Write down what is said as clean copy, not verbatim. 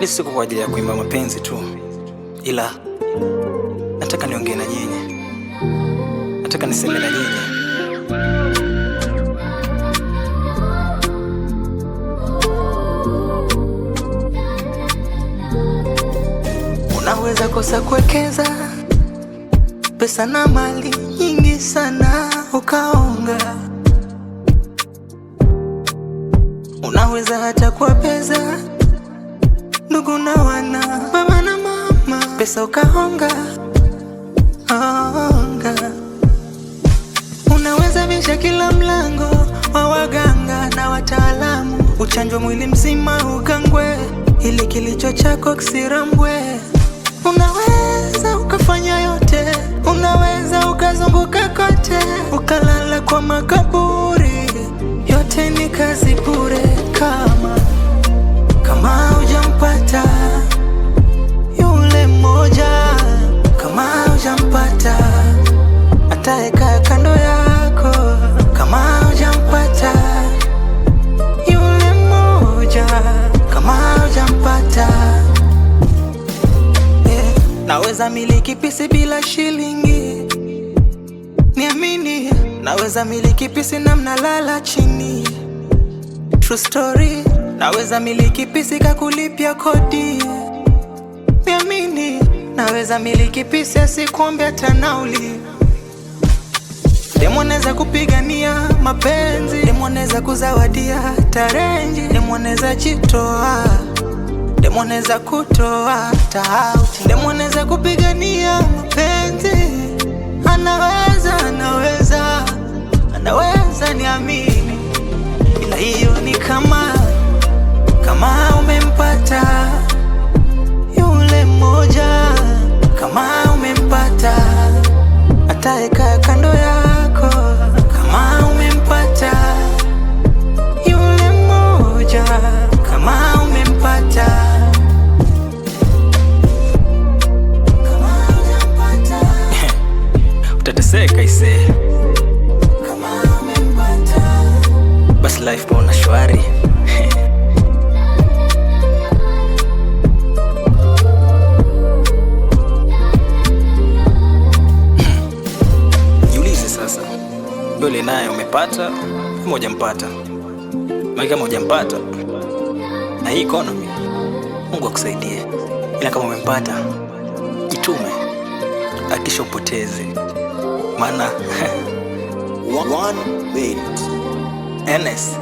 Siko kwa ajili ya kuimba mapenzi tu, ila nataka niongee na nyinyi, nataka niseme na nyinyi. Unaweza kosa kuwekeza pesa na mali nyingi sana ukaonga. Unaweza hata kuwapeza ndugu na wana, baba na mama, pesa ukahonga. Unaweza bisha kila mlango wa waganga na wataalamu, uchanjwa mwili mzima ugangwe, ili kilicho chako kisirambwe. Unaweza ukafanya yote, unaweza ukazunguka kote, ukalala kwa makaburi, yote ni kazi bure. Kama hujampata yule mmoja, kama hujampata atayekaa kando yako, kama hujampata yule mmoja, kama hujampata naweza miliki pisi bila shilingi, niamini. Naweza miliki pisi na mnalala chini, true story. Naweza miliki pisi kakulipia kodi, niamini. Naweza miliki pisi asikuombe hata nauli. Demu anaweza kupigania mapenzi, demu anaweza kuzawadia tarenji, demu anaweza jitoa, demu anaweza kutoa tauti, demu anaweza kupigania mapenzi. Anaweza niamini, ila hiyo ni kama umempata yule mmoja, kama umempata atayekaa kando yako, kama umempata yule mmoja, kama umempata. Utateseka ise kama umempata, basi life bona shwari. Jiulize sasa, yule naye umepata mmoja mpata, na kama hujampata na hii economy, Mungu akusaidie. Ila kama umempata, jitume, akisha upoteze, maana one minute NS